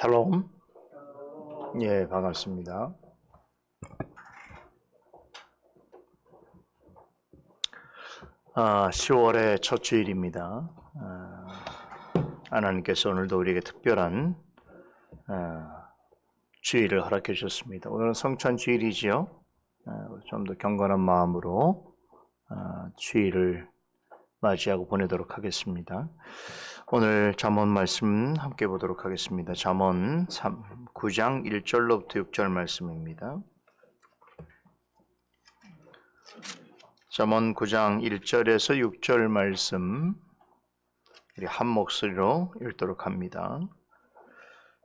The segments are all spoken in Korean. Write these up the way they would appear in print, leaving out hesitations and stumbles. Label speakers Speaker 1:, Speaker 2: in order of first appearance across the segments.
Speaker 1: 샬롬. 예, 반갑습니다. 아, 10월의 첫 주일입니다. 하나님께서 오늘도 우리에게 특별한 주일을 허락해 주셨습니다. 오늘은 성찬 주일이지요. 좀 더 경건한 마음으로 주일을 맞이하고 보내도록 하겠습니다. 오늘 잠언 말씀 함께 보도록 하겠습니다. 잠언 9장 1절로부터 6절 말씀입니다. 잠언 9장 1절에서 6절 말씀 우리 한 목소리로 읽도록 합니다.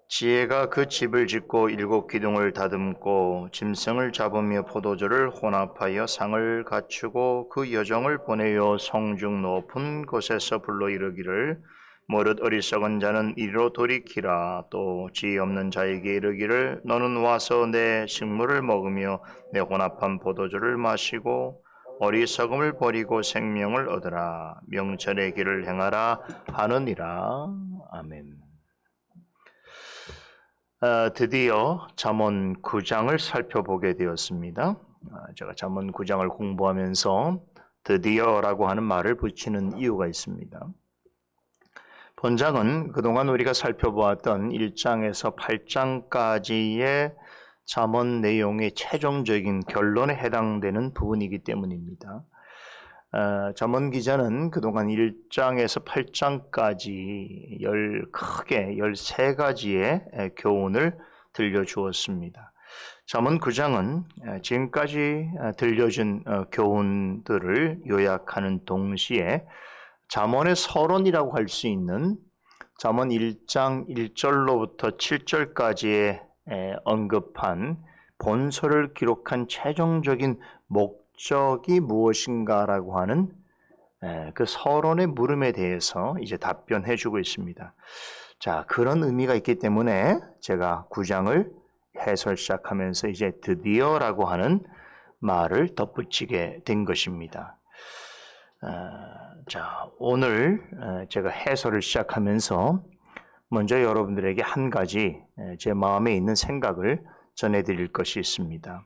Speaker 1: 지혜가 그 집을 짓고 7 기둥을 다듬고 짐승을 잡으며 포도주를 혼합하여 상을 갖추고 그 여종을 보내어 성중 높은 곳에서 불러 이르기를 무릇 어리석은 자는 이리로 돌이키라. 또 지혜 없는 자에게 이르기를 너는 와서 내 식물을 먹으며 내 혼합한 포도주를 마시고 어리석음을 버리고 생명을 얻으라. 명철의 길을 행하라 하느니라. 아멘. 드디어 잠언 9장을 살펴보게 되었습니다. 제가 잠언 9장을 공부하면서 드디어라고 하는 말을 붙이는 이유가 있습니다. 본장은 그동안 우리가 살펴보았던 1장에서 8장까지의 잠언 내용의 최종적인 결론에 해당되는 부분이기 때문입니다. 잠언 기자는 그동안 1장에서 8장까지 크게 13가지의 교훈을 들려주었습니다. 잠언 9장은 지금까지 들려준 교훈들을 요약하는 동시에 잠언의 서론이라고 할 수 있는 잠언 1장 1절로부터 7절까지의 언급한 본서를 기록한 최종적인 목적이 무엇인가라고 하는 그 서론의 물음에 대해서 이제 답변해 주고 있습니다. 자, 그런 의미가 있기 때문에 제가 9장을 해설 시작하면서 이제 드디어라고 하는 말을 덧붙이게 된 것입니다. 자, 오늘 제가 해설을 시작하면서 먼저 여러분들에게 한 가지 제 마음에 있는 생각을 전해드릴 것이 있습니다.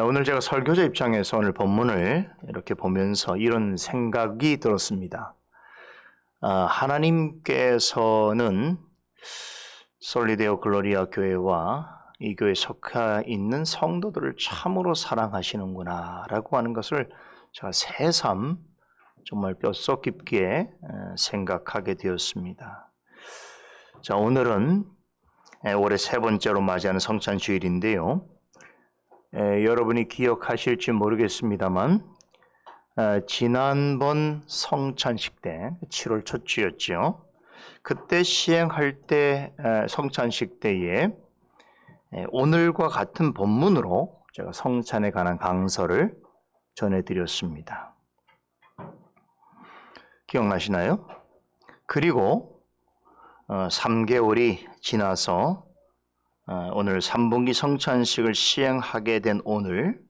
Speaker 1: 오늘 제가 설교자 입장에서 오늘 본문을 이렇게 보면서 이런 생각이 들었습니다. 하나님께서는 솔리데오 글로리아 교회와 이 교회에 속해 있는 성도들을 참으로 사랑하시는구나 라고 하는 것을 제가 새삼 정말 뼛속 깊게 생각하게 되었습니다. 자, 오늘은 올해 3번째로 맞이하는 성찬 주일인데요. 여러분이 기억하실지 모르겠습니다만 지난번 성찬식 때 7월 첫 주였죠. 그때 시행할 때 성찬식 때에 오늘과 같은 본문으로 제가 성찬에 관한 강서를 전해드렸습니다. 기억나시나요? 그리고 3개월이 지나서 오늘 3분기 성찬식을 시행하게 된 오늘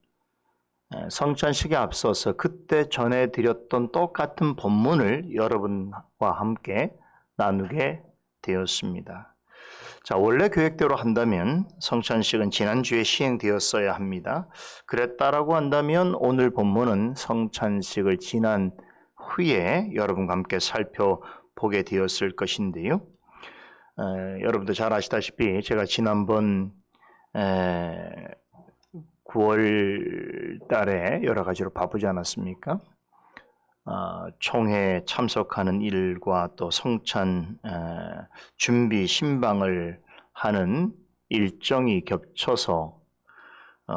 Speaker 1: 성찬식에 앞서서 그때 전해드렸던 똑같은 본문을 여러분과 함께 나누게 되었습니다. 자, 원래 계획대로 한다면 성찬식은 지난주에 시행되었어야 합니다. 그랬다라고 한다면 오늘 본문은 성찬식을 지난 후에 여러분과 함께 살펴보게 되었을 것인데요. 여러분도 잘 아시다시피 제가 지난번 9월 달에 여러 가지로 바쁘지 않았습니까? 총회 참석하는 일과 또 성찬 준비 신방을 하는 일정이 겹쳐서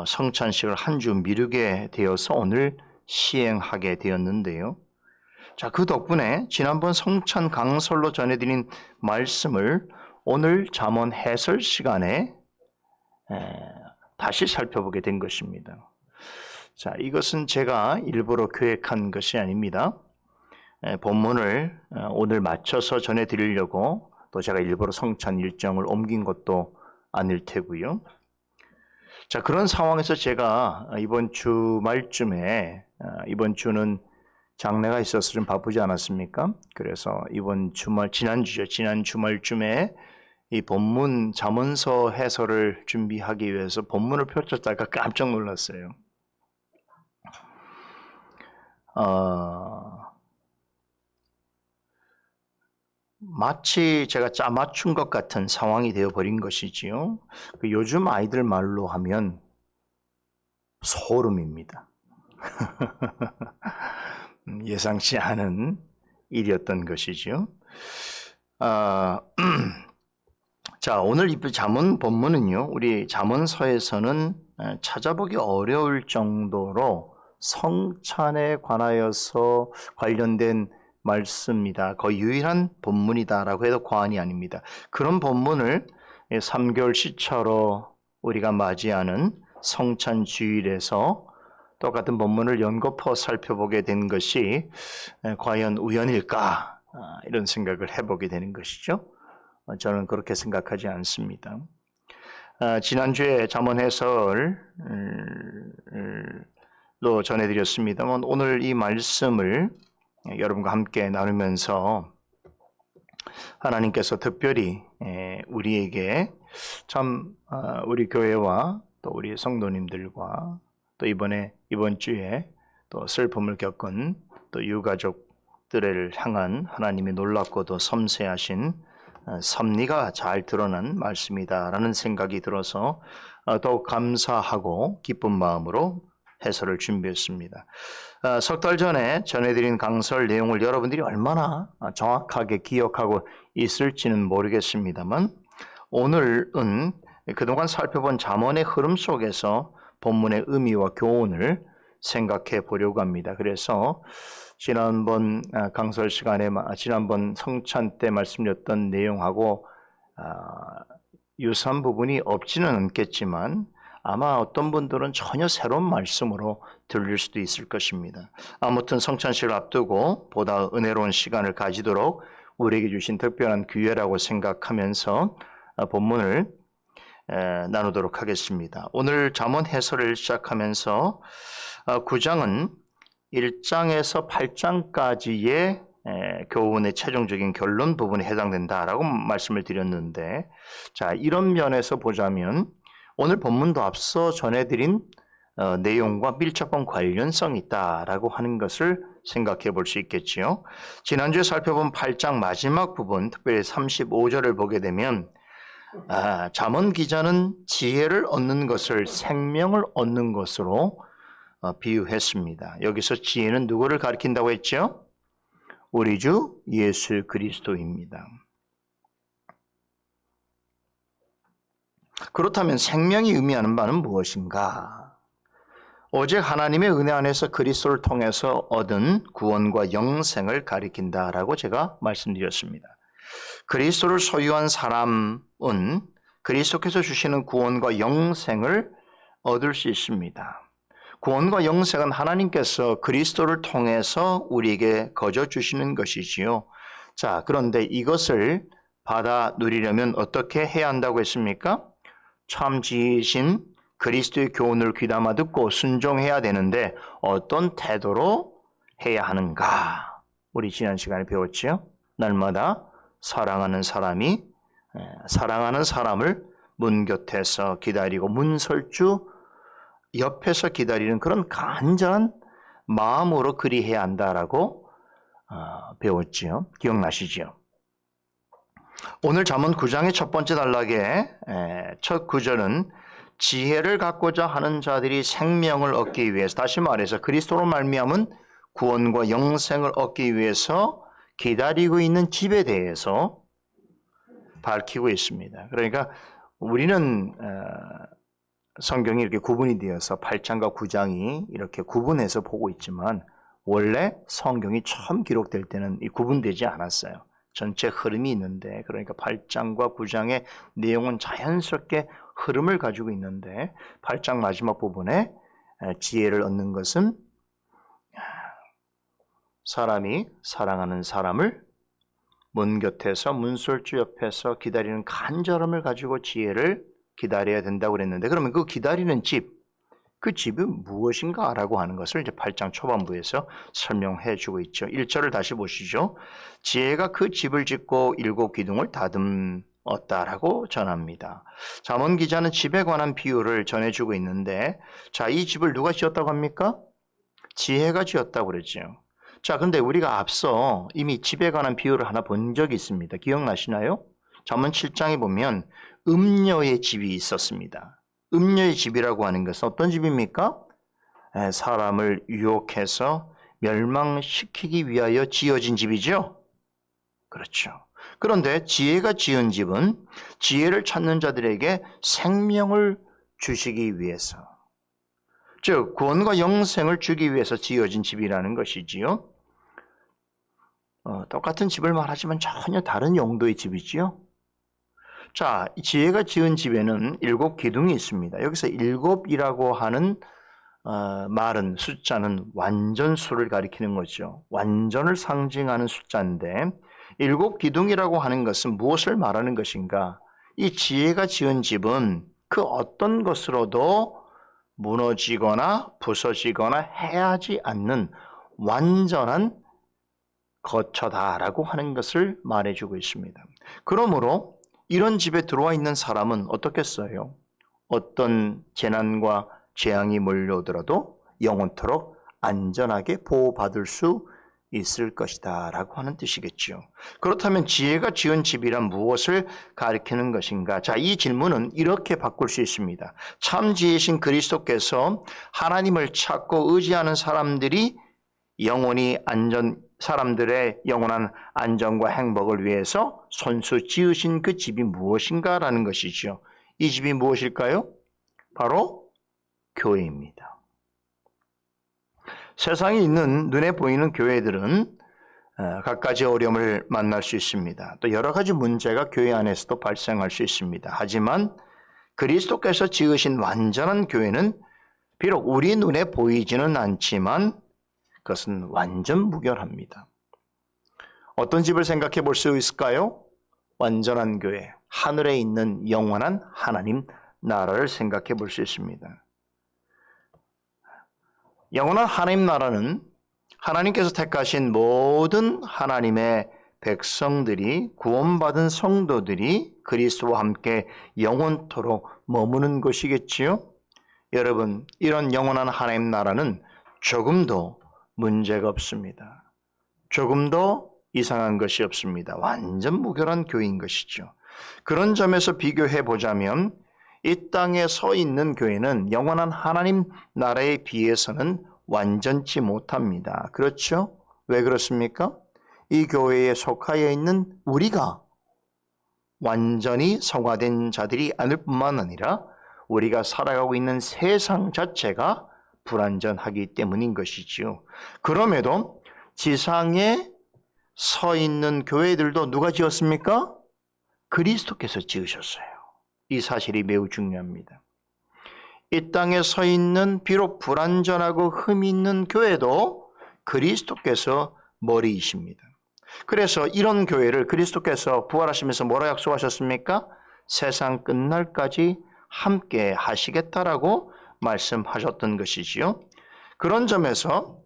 Speaker 1: 성찬식을 한 주 미루게 되어서 오늘 시행하게 되었는데요. 자, 그 덕분에 지난번 성찬 강설로 전해드린 말씀을 오늘 잠언 해설 시간에 다시 살펴보게 된 것입니다. 자, 이것은 제가 일부러 계획한 것이 아닙니다. 본문을 오늘 맞춰서 전해드리려고 또 제가 일부러 성찬 일정을 옮긴 것도 아닐 테고요. 자, 그런 상황에서 제가 이번 주말쯤에 이번 주는 장례가 있어서 좀 바쁘지 않았습니까? 그래서 이번 주말, 지난 주말쯤에 이 본문 잠언서 해설을 준비하기 위해서 본문을 펼쳤다가 깜짝 놀랐어요. 마치 제가 짜맞춘 것 같은 상황이 되어버린 것이지요. 요즘 아이들 말로 하면 소름입니다. 예상치 않은 일이었던 것이죠. 자, 오늘 이 잠언 본문은요, 우리 잠언서에서는 찾아보기 어려울 정도로 성찬에 관하여서 관련된 말씀이다. 거의 유일한 본문이다라고 해도 과언이 아닙니다. 그런 본문을 3개월 시차로 우리가 맞이하는 성찬 주일에서 똑같은 본문을 연거푸어 살펴보게 된 것이 과연 우연일까? 이런 생각을 해보게 되는 것이죠. 저는 그렇게 생각하지 않습니다. 지난주에 잠언 해설로 전해드렸습니다만 오늘 이 말씀을 여러분과 함께 나누면서 하나님께서 특별히 우리에게 참 우리 교회와 또 우리 성도님들과 또 이번 주에 또 슬픔을 겪은 또 유가족들을 향한 하나님의 놀랍고도 섬세하신 섭리가 잘 드러난 말씀이다라는 생각이 들어서 더욱 감사하고 기쁜 마음으로 해설을 준비했습니다. 석 달 전에 전해드린 강설 내용을 여러분들이 얼마나 정확하게 기억하고 있을지는 모르겠습니다만 오늘은 그동안 살펴본 잠언의 흐름 속에서 본문의 의미와 교훈을 생각해 보려고 합니다. 그래서 지난번 강설 시간에 지난번 성찬 때 말씀드렸던 내용하고 유사한 부분이 없지는 않겠지만 아마 어떤 분들은 전혀 새로운 말씀으로 들릴 수도 있을 것입니다. 아무튼 성찬식을 앞두고 보다 은혜로운 시간을 가지도록 우리에게 주신 특별한 기회라고 생각하면서 본문을 나누도록 하겠습니다. 오늘 잠언 해설을 시작하면서 9장은 1장에서 8장까지의 교훈의 최종적인 결론 부분에 해당된다라고 말씀을 드렸는데, 자, 이런 면에서 보자면 오늘 본문도 앞서 전해드린 내용과 밀접한 관련성이 있다라고 하는 것을 생각해 볼 수 있겠지요. 지난주에 살펴본 8장 마지막 부분, 특별히 35절을 보게 되면 잠언 기자는 지혜를 얻는 것을 생명을 얻는 것으로 비유했습니다. 여기서 지혜는 누구를 가리킨다고 했죠? 우리 주 예수 그리스도입니다. 그렇다면 생명이 의미하는 바는 무엇인가? 오직 하나님의 은혜 안에서 그리스도를 통해서 얻은 구원과 영생을 가리킨다라고 제가 말씀드렸습니다. 그리스도를 소유한 사람은 그리스도께서 주시는 구원과 영생을 얻을 수 있습니다. 구원과 영생은 하나님께서 그리스도를 통해서 우리에게 거저 주시는 것이지요. 자, 그런데 이것을 받아 누리려면 어떻게 해야 한다고 했습니까? 참 지혜이신 그리스도의 교훈을 귀담아 듣고 순종해야 되는데 어떤 태도로 해야 하는가? 우리 지난 시간에 배웠죠? 날마다 사랑하는 사람을 문 곁에서 기다리고 문설주 옆에서 기다리는 그런 간절한 마음으로 그리해야 한다라고 배웠지요. 기억나시죠? 오늘 잠언 9장의 첫 번째 단락의 첫 구절은 지혜를 갖고자 하는 자들이 생명을 얻기 위해서, 다시 말해서 그리스도로 말미암은 구원과 영생을 얻기 위해서 기다리고 있는 집에 대해서 밝히고 있습니다. 그러니까 우리는 성경이 이렇게 구분이 되어서 8장과 9장이 이렇게 구분해서 보고 있지만 원래 성경이 처음 기록될 때는 이 구분되지 않았어요. 전체 흐름이 있는데, 그러니까 8장과 9장의 내용은 자연스럽게 흐름을 가지고 있는데 8장 마지막 부분에 지혜를 얻는 것은 사람이 사랑하는 사람을 문 곁에서 문설주 옆에서 기다리는 간절함을 가지고 지혜를 기다려야 된다고 그랬는데, 그러면 그 기다리는 집, 그 집이 무엇인가 라고 하는 것을 이제 8장 초반부에서 설명해 주고 있죠. 1절을 다시 보시죠. 지혜가 그 집을 짓고 7 기둥을 없다라고 전합니다. 잠언 기자는 집에 관한 비유를 전해주고 있는데, 자, 이 집을 누가 지었다고 합니까? 지혜가 지었다고 그러죠. 자, 근데 우리가 앞서 이미 집에 관한 비유를 하나 본 적이 있습니다. 기억나시나요? 잠언 7장에 보면 음녀의 집이 있었습니다. 음녀의 집이라고 하는 것은 어떤 집입니까? 사람을 유혹해서 멸망시키기 위하여 지어진 집이죠. 그렇죠. 그런데 지혜가 지은 집은 지혜를 찾는 자들에게 생명을 주시기 위해서, 즉 구원과 영생을 주기 위해서 지어진 집이라는 것이지요. 똑같은 집을 말하지만 전혀 다른 용도의 집이지요. 자, 지혜가 지은 집에는 7 기둥이 있습니다. 여기서 7이라고 하는 말은, 숫자는 완전수를 가리키는 거죠. 완전을 상징하는 숫자인데 7 기둥이라고 하는 것은 무엇을 말하는 것인가? 이 지혜가 지은 집은 그 어떤 것으로도 무너지거나 부서지거나 해하지 않는 완전한 거처다라고 하는 것을 말해주고 있습니다. 그러므로 이런 집에 들어와 있는 사람은 어떻겠어요? 어떤 재난과 재앙이 몰려오더라도 영원토록 안전하게 보호받을 수 있을 것이다 라고 하는 뜻이겠죠. 그렇다면 지혜가 지은 집이란 무엇을 가리키는 것인가? 자, 이 질문은 이렇게 바꿀 수 있습니다. 참 지혜신 그리스도께서 하나님을 찾고 의지하는 사람들이 사람들의 영원한 안전과 행복을 위해서 손수 지으신 그 집이 무엇인가 라는 것이죠. 이 집이 무엇일까요? 바로 교회입니다. 세상에 있는 눈에 보이는 교회들은 갖가지 어려움을 만날 수 있습니다. 또 여러 가지 문제가 교회 안에서도 발생할 수 있습니다. 하지만 그리스도께서 지으신 완전한 교회는 비록 우리 눈에 보이지는 않지만 그것은 완전 무결합니다. 어떤 집을 생각해 볼 수 있을까요? 완전한 교회, 하늘에 있는 영원한 하나님 나라를 생각해 볼 수 있습니다. 영원한 하나님 나라는 하나님께서 택하신 모든 하나님의 백성들이, 구원받은 성도들이 그리스도와 함께 영원토록 머무는 것이겠지요. 여러분, 이런 영원한 하나님 나라는 조금도 문제가 없습니다. 조금도 이상한 것이 없습니다. 완전 무결한 교회인 것이죠. 그런 점에서 비교해 보자면 이 땅에 서 있는 교회는 영원한 하나님 나라에 비해서는 완전치 못합니다. 그렇죠? 왜 그렇습니까? 이 교회에 속하여 있는 우리가 완전히 성화된 자들이 아닐 뿐만 아니라 우리가 살아가고 있는 세상 자체가 불완전하기 때문인 것이지요. 그럼에도 지상에 서 있는 교회들도 누가 지었습니까? 그리스도께서 지으셨어요. 이 사실이 매우 중요합니다. 이 땅에 서 있는 비록 불완전하고 흠이 있는 교회도 그리스도께서 머리이십니다. 그래서 이런 교회를 그리스도께서 부활하시면서 뭐라 약속하셨습니까? 세상 끝날까지 함께 하시겠다라고 말씀하셨던 것이지요. 그런 점에서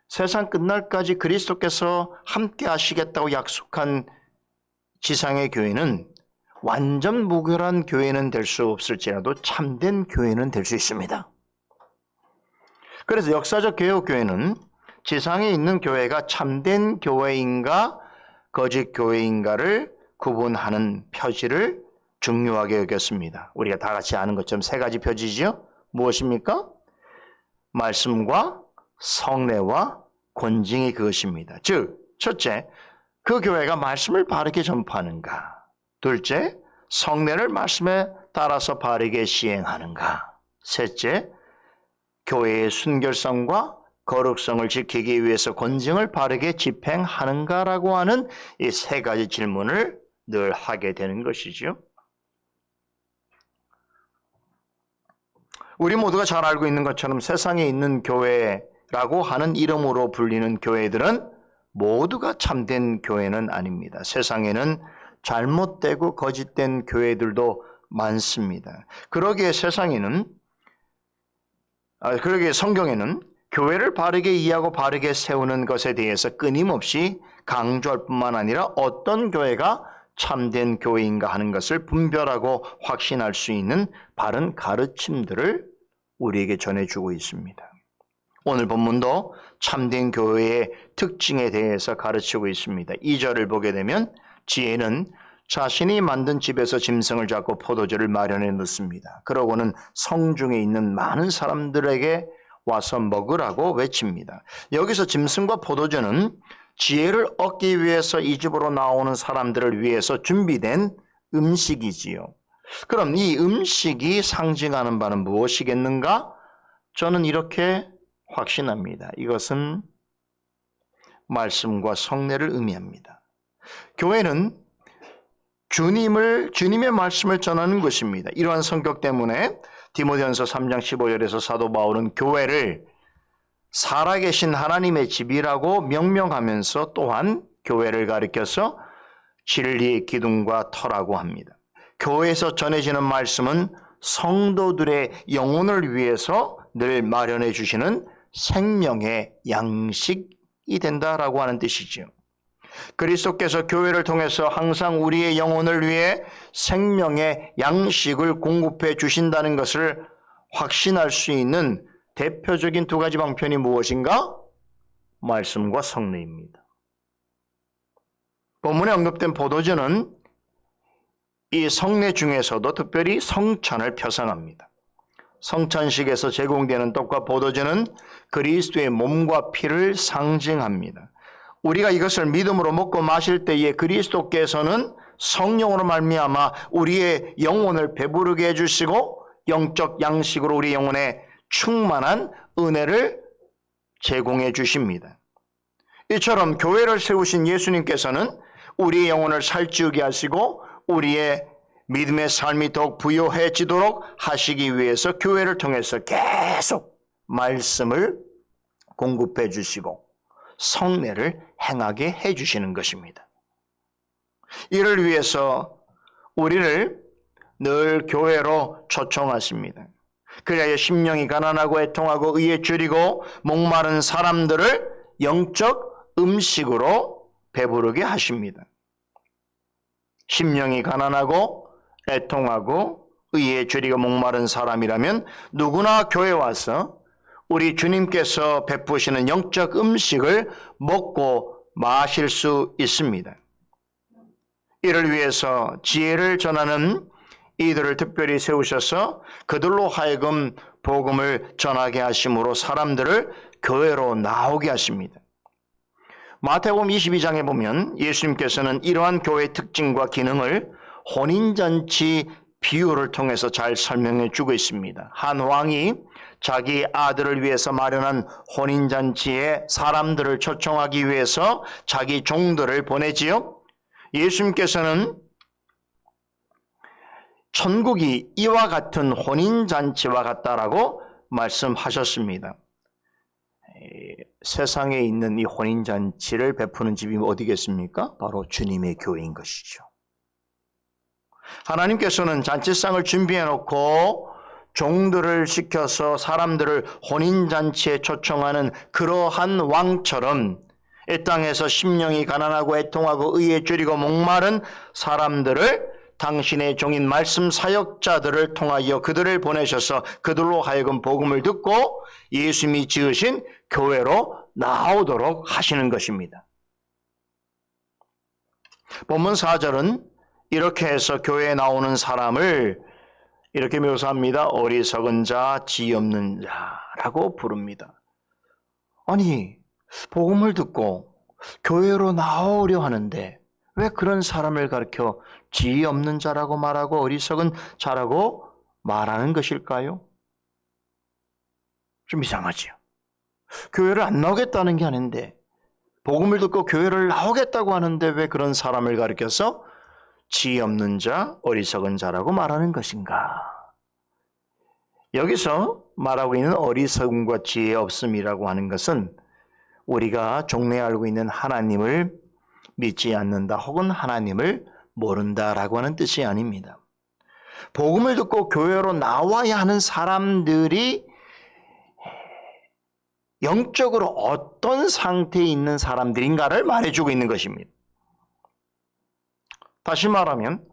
Speaker 1: 세상 끝날까지 그리스도께서 함께 하시겠다고 약속한 지상의 교회는 완전 무결한 교회는 될 수 없을지라도 참된 교회는 될 수 있습니다. 그래서 역사적 개혁교회는 지상에 있는 교회가 참된 교회인가 거짓 교회인가를 구분하는 표지를 중요하게 여겼습니다. 우리가 다 같이 아는 것처럼 3가지 표지지요. 무엇입니까? 말씀과 성례와 권징이 그것입니다. 즉, 첫째, 그 교회가 말씀을 바르게 전파하는가? 둘째, 성례를 말씀에 따라서 바르게 시행하는가? 셋째, 교회의 순결성과 거룩성을 지키기 위해서 권징을 바르게 집행하는가라고 하는 이 3가지 질문을 늘 하게 되는 것이죠. 우리 모두가 잘 알고 있는 것처럼 세상에 있는 교회라고 하는 이름으로 불리는 교회들은 모두가 참된 교회는 아닙니다. 세상에는 잘못되고 거짓된 교회들도 많습니다. 그러기에 성경에는 교회를 바르게 이해하고 바르게 세우는 것에 대해서 끊임없이 강조할 뿐만 아니라 어떤 교회가 참된 교회인가 하는 것을 분별하고 확신할 수 있는 바른 가르침들을 우리에게 전해주고 있습니다. 오늘 본문도 참된 교회의 특징에 대해서 가르치고 있습니다. 2절을 보게 되면 지혜는 자신이 만든 집에서 짐승을 잡고 포도주를 마련해 놓습니다. 그러고는 성중에 있는 많은 사람들에게 와서 먹으라고 외칩니다. 여기서 짐승과 포도주는 지혜를 얻기 위해서 이 집으로 나오는 사람들을 위해서 준비된 음식이지요. 그럼 이 음식이 상징하는 바는 무엇이겠는가? 저는 이렇게 확신합니다. 이것은 말씀과 성례를 의미합니다. 교회는 주님의 말씀을 전하는 것입니다. 이러한 성격 때문에 디모데전서 3장 15절에서 사도 바울은 교회를 살아계신 하나님의 집이라고 명명하면서 또한 교회를 가리켜서 진리의 기둥과 터라고 합니다. 교회에서 전해지는 말씀은 성도들의 영혼을 위해서 늘 마련해 주시는 생명의 양식이 된다라고 하는 뜻이죠. 그리스도께서 교회를 통해서 항상 우리의 영혼을 위해 생명의 양식을 공급해 주신다는 것을 확신할 수 있는 대표적인 두 가지 방편이 무엇인가? 말씀과 성례입니다. 본문에 언급된 포도주는 이 성례 중에서도 특별히 성찬을 표상합니다. 성찬식에서 제공되는 떡과 포도주는 그리스도의 몸과 피를 상징합니다. 우리가 이것을 믿음으로 먹고 마실 때에 그리스도께서는 성령으로 말미암아 우리의 영혼을 배부르게 해주시고 영적 양식으로 우리 영혼에 충만한 은혜를 제공해 주십니다. 이처럼 교회를 세우신 예수님께서는 우리의 영혼을 살찌우게 하시고 우리의 믿음의 삶이 더욱 부요해지도록 하시기 위해서 교회를 통해서 계속 말씀을 공급해 주시고 성례를 행하게 해주시는 것입니다. 이를 위해서 우리를 늘 교회로 초청하십니다. 그래야 심령이 가난하고 애통하고 의에 줄이고 목마른 사람들을 영적 음식으로 배부르게 하십니다. 심령이 가난하고 애통하고 의에 줄이고 목마른 사람이라면 누구나 교회 와서 우리 주님께서 베푸시는 영적 음식을 먹고 마실 수 있습니다. 이를 위해서 지혜를 전하는 이들을 특별히 세우셔서 그들로 하여금 복음을 전하게 하심으로 사람들을 교회로 나오게 하십니다. 마태복음 22장에 보면 예수님께서는 이러한 교회의 특징과 기능을 혼인잔치 비유를 통해서 잘 설명해 주고 있습니다. 한 왕이 자기 아들을 위해서 마련한 혼인잔치에 사람들을 초청하기 위해서 자기 종들을 보내지요. 예수님께서는 천국이 이와 같은 혼인잔치와 같다라고 말씀하셨습니다. 세상에 있는 이 혼인잔치를 베푸는 집이 어디겠습니까? 바로 주님의 교회인 것이죠. 하나님께서는 잔치상을 준비해 놓고 종들을 시켜서 사람들을 혼인잔치에 초청하는 그러한 왕처럼 이 땅에서 심령이 가난하고 애통하고 의에 줄이고 목마른 사람들을 당신의 종인 말씀 사역자들을 통하여 그들을 보내셔서 그들로 하여금 복음을 듣고 예수님이 지으신 교회로 나오도록 하시는 것입니다. 본문 4절은 이렇게 해서 교회에 나오는 사람을 이렇게 묘사합니다. 어리석은 자, 지혜 없는 자라고 부릅니다. 아니, 복음을 듣고 교회로 나오려 하는데 왜 그런 사람을 가르쳐 지혜 없는 자라고 말하고 어리석은 자라고 말하는 것일까요? 좀 이상하지요. 교회를 안 나오겠다는 게 아닌데 복음을 듣고 교회를 나오겠다고 하는데 왜 그런 사람을 가르쳐서 지혜 없는 자, 어리석은 자라고 말하는 것인가? 여기서 말하고 있는 어리석음과 지혜 없음이라고 하는 것은 우리가 종래에 알고 있는 하나님을 믿지 않는다 혹은 하나님을 모른다라고 하는 뜻이 아닙니다. 복음을 듣고 교회로 나와야 하는 사람들이 영적으로 어떤 상태에 있는 사람들인가를 말해주고 있는 것입니다. 다시 말하면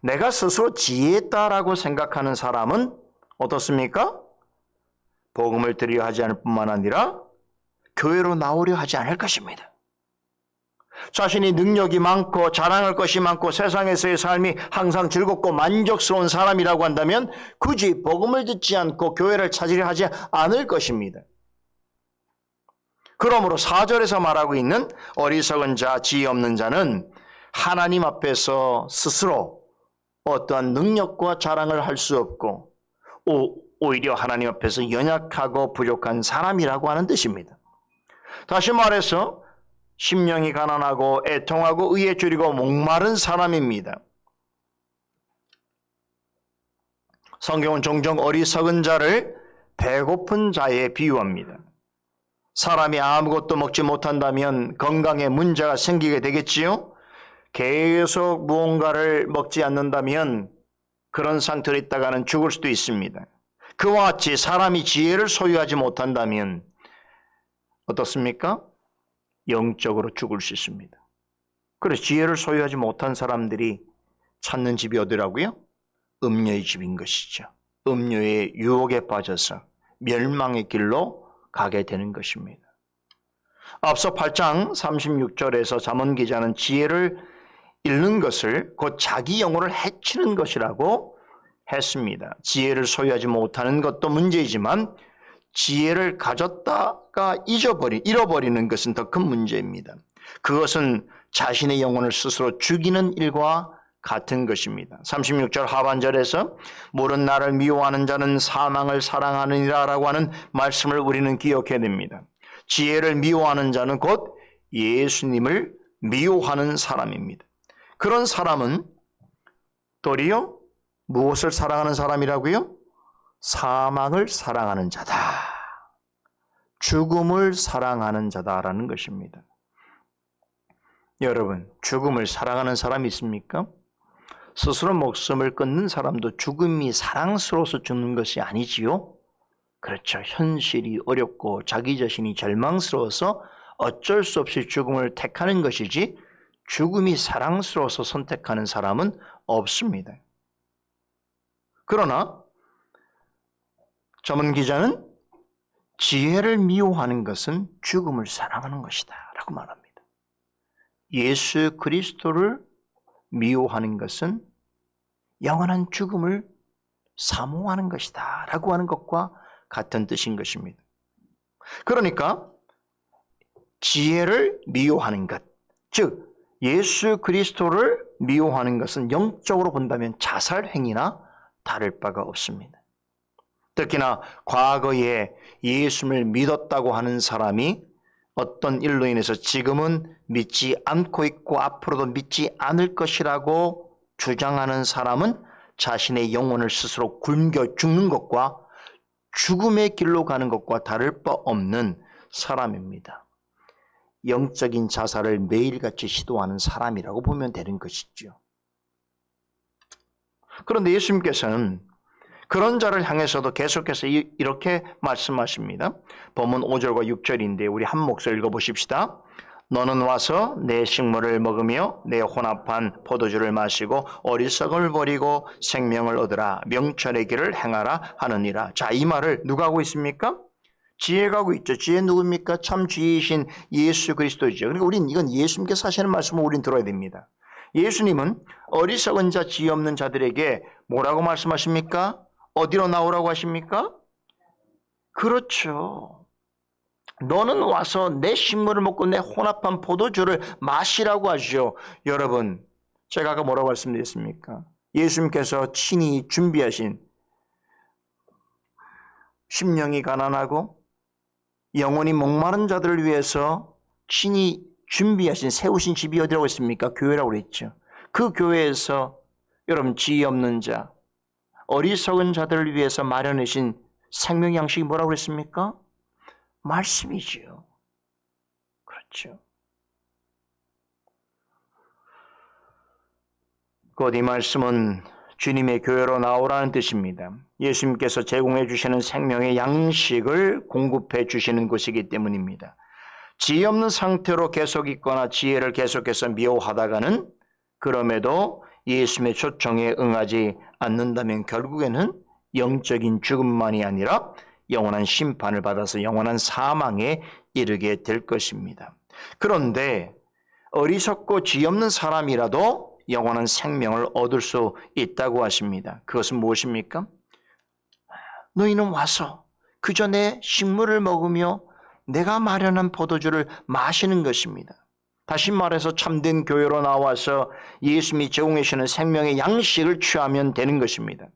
Speaker 1: 내가 스스로 지혜있다라고 생각하는 사람은 어떻습니까? 복음을 들으려 하지 않을 뿐만 아니라 교회로 나오려 하지 않을 것입니다. 자신이 능력이 많고 자랑할 것이 많고 세상에서의 삶이 항상 즐겁고 만족스러운 사람이라고 한다면 굳이 복음을 듣지 않고 교회를 찾으려 하지 않을 것입니다. 그러므로 4절에서 말하고 있는 어리석은 자, 지혜 없는 자는 하나님 앞에서 스스로 어떠한 능력과 자랑을 할 수 없고 오히려 하나님 앞에서 연약하고 부족한 사람이라고 하는 뜻입니다. 다시 말해서 심령이 가난하고 애통하고 의에 줄이고 목마른 사람입니다. 성경은 종종 어리석은 자를 배고픈 자에 비유합니다. 사람이 아무것도 먹지 못한다면 건강에 문제가 생기게 되겠지요. 계속 무언가를 먹지 않는다면 그런 상태로 있다가는 죽을 수도 있습니다. 그와 같이 사람이 지혜를 소유하지 못한다면 어떻습니까? 영적으로 죽을 수 있습니다. 그래서 지혜를 소유하지 못한 사람들이 찾는 집이 어디라고요? 음료의 집인 것이죠. 음료의 유혹에 빠져서 멸망의 길로 가게 되는 것입니다. 앞서 8장 36절에서 잠언 기자는 지혜를 잃는 것을 곧 자기 영혼을 해치는 것이라고 했습니다. 지혜를 소유하지 못하는 것도 문제이지만 지혜를 가졌다가 잃어버리는 것은 더 큰 문제입니다. 그것은 자신의 영혼을 스스로 죽이는 일과 같은 것입니다. 36절 하반절에서 모른 나를 미워하는 자는 사망을 사랑하느니라 라고 하는 말씀을 우리는 기억해야 됩니다. 지혜를 미워하는 자는 곧 예수님을 미워하는 사람입니다. 그런 사람은 도리어 무엇을 사랑하는 사람이라고요? 사망을 사랑하는 자다. 죽음을 사랑하는 자다라는 것입니다. 여러분, 죽음을 사랑하는 사람이 있습니까? 스스로 목숨을 끊는 사람도 죽음이 사랑스러워서 죽는 것이 아니지요? 그렇죠. 현실이 어렵고 자기 자신이 절망스러워서 어쩔 수 없이 죽음을 택하는 것이지 죽음이 사랑스러워서 선택하는 사람은 없습니다. 그러나 전문 기자는 지혜를 미워하는 것은 죽음을 사랑하는 것이다 라고 말합니다. 예수 그리스도를 미워하는 것은 영원한 죽음을 사모하는 것이다 라고 하는 것과 같은 뜻인 것입니다. 그러니까 지혜를 미워하는 것, 즉 예수 그리스도를 미워하는 것은 영적으로 본다면 자살 행위나 다를 바가 없습니다. 특히나 과거에 예수를 믿었다고 하는 사람이 어떤 일로 인해서 지금은 믿지 않고 있고 앞으로도 믿지 않을 것이라고 주장하는 사람은 자신의 영혼을 스스로 굶겨 죽는 것과 죽음의 길로 가는 것과 다를 바 없는 사람입니다. 영적인 자살을 매일같이 시도하는 사람이라고 보면 되는 것이죠. 그런데 예수님께서는 그런 자를 향해서도 계속해서 이렇게 말씀하십니다. 본문 5절과 6절인데 우리 한 목소리 읽어보십시다. 너는 와서 내 식물을 먹으며 내 혼합한 포도주를 마시고 어리석음을 버리고 생명을 얻으라. 명철의 길을 행하라 하느니라. 자, 이 말을 누가 하고 있습니까? 지혜가 하고 있죠. 지혜 누굽니까? 참 지혜이신 예수 그리스도죠. 그러니까 우린 이건 예수님께서 하시는 말씀을 우린 들어야 됩니다. 예수님은 어리석은 자, 지혜 없는 자들에게 뭐라고 말씀하십니까? 어디로 나오라고 하십니까? 그렇죠. 너는 와서 내 식물을 먹고 내 혼합한 포도주를 마시라고 하죠. 여러분, 제가 아까 뭐라고 말씀드렸습니까? 예수님께서 친히 준비하신 심령이 가난하고 영혼이 목마른 자들을 위해서 친히 준비하신 세우신 집이 어디라고 했습니까? 교회라고 그랬죠. 그 교회에서 여러분 지혜 없는 자, 어리석은 자들을 위해서 마련하신 생명 양식이 뭐라고 그랬습니까? 말씀이지요. 그렇죠. 곧 이 말씀은 주님의 교회로 나오라는 뜻입니다. 예수님께서 제공해 주시는 생명의 양식을 공급해 주시는 것이기 때문입니다. 지혜 없는 상태로 계속 있거나 지혜를 계속해서 미워하다가는 그럼에도 예수님의 초청에 응하지 않는다면 결국에는 영적인 죽음만이 아니라 영원한 심판을 받아서 영원한 사망에 이르게 될 것입니다. 그런데 어리석고 지혜 없는 사람이라도 영원한 생명을 얻을 수 있다고 하십니다. 그것은 무엇입니까? 너희는 와서 그저 내 식물을 먹으며 내가 마련한 포도주를 마시는 것입니다. 다시 말해서 참된 교회로 나와서 예수님이 제공해 주시는 생명의 양식을 취하면 되는 것입니다.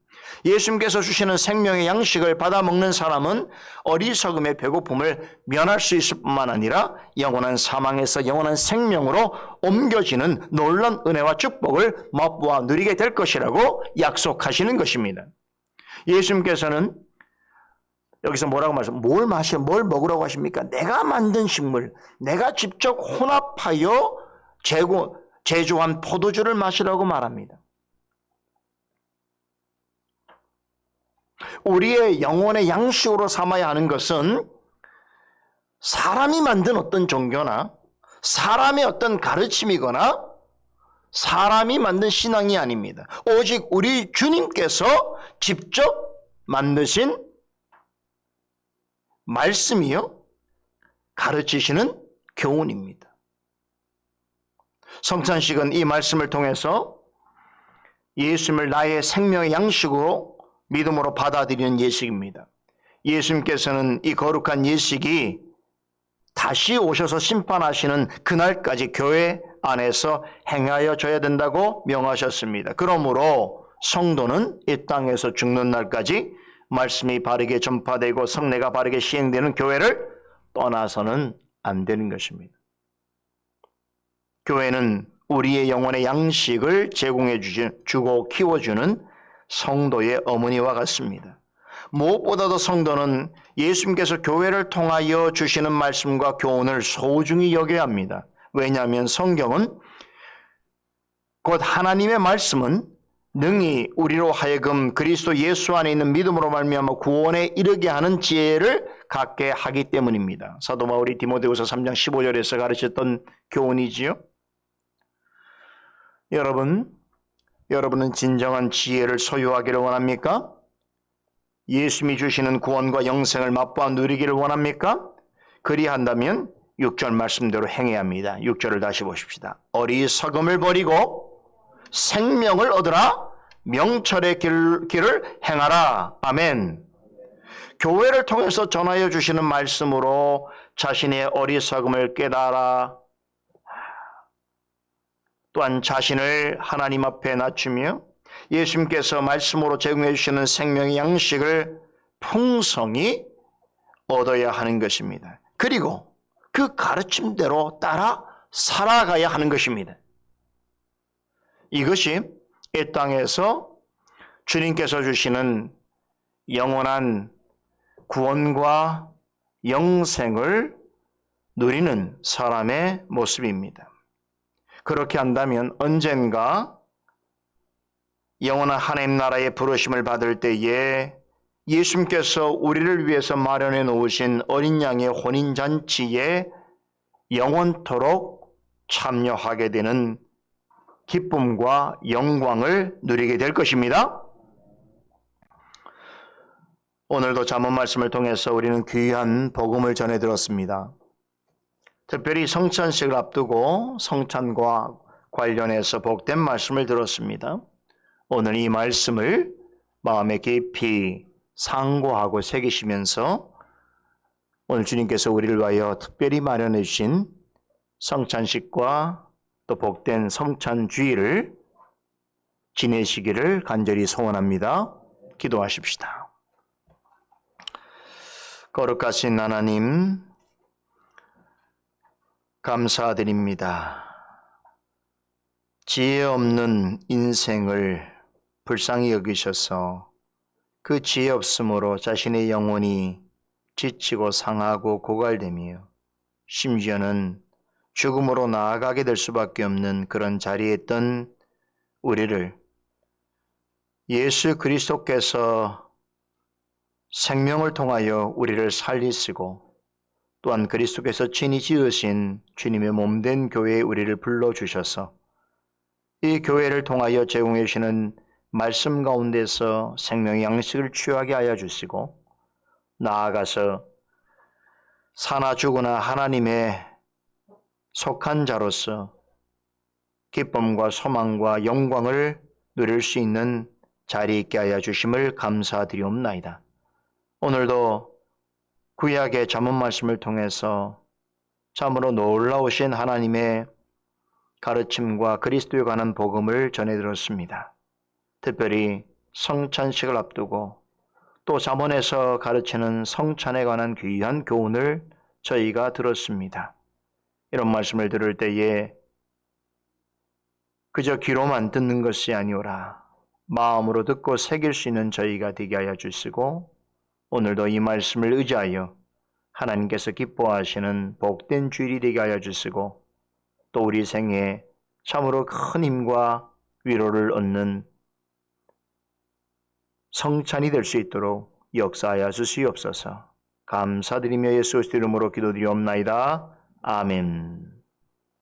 Speaker 1: 예수님께서 주시는 생명의 양식을 받아 먹는 사람은 어리석음의 배고픔을 면할 수 있을 뿐만 아니라 영원한 사망에서 영원한 생명으로 옮겨지는 놀라운 은혜와 축복을 맛보아 누리게 될 것이라고 약속하시는 것입니다. 예수님께서는 여기서 뭐라고 말씀하세요? 뭘 먹으라고 하십니까? 내가 만든 식물, 내가 직접 혼합하여 제조한 포도주를 마시라고 말합니다. 우리의 영혼의 양식으로 삼아야 하는 것은 사람이 만든 어떤 종교나 사람의 어떤 가르침이거나 사람이 만든 신앙이 아닙니다. 오직 우리 주님께서 직접 만드신 말씀이요, 가르치시는 교훈입니다. 성찬식은 이 말씀을 통해서 예수님을 나의 생명의 양식으로 믿음으로 받아들이는 예식입니다. 예수님께서는 이 거룩한 예식이 다시 오셔서 심판하시는 그날까지 교회 안에서 행하여 줘야 된다고 명하셨습니다. 그러므로 성도는 이 땅에서 죽는 날까지 말씀이 바르게 전파되고 성례가 바르게 시행되는 교회를 떠나서는 안 되는 것입니다. 교회는 우리의 영혼의 양식을 제공해 주고 키워주는 성도의 어머니와 같습니다. 무엇보다도 성도는 예수님께서 교회를 통하여 주시는 말씀과 교훈을 소중히 여겨야 합니다. 왜냐하면 성경은 곧 하나님의 말씀은 능히 우리로 하여금 그리스도 예수 안에 있는 믿음으로 말미암아 구원에 이르게 하는 지혜를 갖게 하기 때문입니다. 사도 바울이 디모데후서 3장 15절에서 가르쳤던 교훈이지요. 여러분은 진정한 지혜를 소유하기를 원합니까? 예수님이 주시는 구원과 영생을 맛보아 누리기를 원합니까? 그리한다면 6절 말씀대로 행해야 합니다. 6절을 다시 보십시다. 어리석음을 버리고 생명을 얻으라. 명철의 길을 행하라. 아멘. 교회를 통해서 전하여 주시는 말씀으로 자신의 어리석음을 깨달아 또한 자신을 하나님 앞에 낮추며 예수님께서 말씀으로 제공해 주시는 생명의 양식을 풍성히 얻어야 하는 것입니다. 그리고 그 가르침대로 따라 살아가야 하는 것입니다. 이것이 이 땅에서 주님께서 주시는 영원한 구원과 영생을 누리는 사람의 모습입니다. 그렇게 한다면 언젠가 영원한 하나님 나라의 부르심을 받을 때에 예수님께서 우리를 위해서 마련해 놓으신 어린 양의 혼인잔치에 영원토록 참여하게 되는 기쁨과 영광을 누리게 될 것입니다. 오늘도 잠언 말씀을 통해서 우리는 귀한 복음을 전해 들었습니다. 특별히 성찬식을 앞두고 성찬과 관련해서 복된 말씀을 들었습니다. 오늘 이 말씀을 마음에 깊이 상고하고 새기시면서 오늘 주님께서 우리를 위하여 특별히 마련해 주신 성찬식과 또 복된 성찬주의를 지내시기를 간절히 소원합니다. 기도하십시다. 거룩하신 하나님, 감사드립니다. 지혜 없는 인생을 불쌍히 여기셔서 그 지혜 없음으로 자신의 영혼이 지치고 상하고 고갈되며 심지어는 죽음으로 나아가게 될 수밖에 없는 그런 자리에 있던 우리를 예수 그리스도께서 생명을 통하여 우리를 살리시고 또한 그리스도께서 친히 지으신 주님의 몸된 교회에 우리를 불러주셔서 이 교회를 통하여 제공해 주시는 말씀 가운데서 생명의 양식을 취하게 하여 주시고 나아가서 사나 죽으나 하나님의 속한 자로서 기쁨과 소망과 영광을 누릴 수 있는 자리 있게 하여 주심을 감사드리옵나이다. 오늘도 구약의 잠언 말씀을 통해서 참으로 놀라우신 하나님의 가르침과 그리스도에 관한 복음을 전해 들었습니다. 특별히 성찬식을 앞두고 또 잠언에서 가르치는 성찬에 관한 귀한 교훈을 저희가 들었습니다. 이런 말씀을 들을 때에 그저 귀로만 듣는 것이 아니오라 마음으로 듣고 새길 수 있는 저희가 되게 하여 주시고 오늘도 이 말씀을 의지하여 하나님께서 기뻐하시는 복된 주일이 되게 하여 주시고 또 우리 생에 참으로 큰 힘과 위로를 얻는 성찬이 될 수 있도록 역사하여 주시옵소서. 감사드리며 예수 그리스도 이름으로 기도드리옵나이다. 아멘.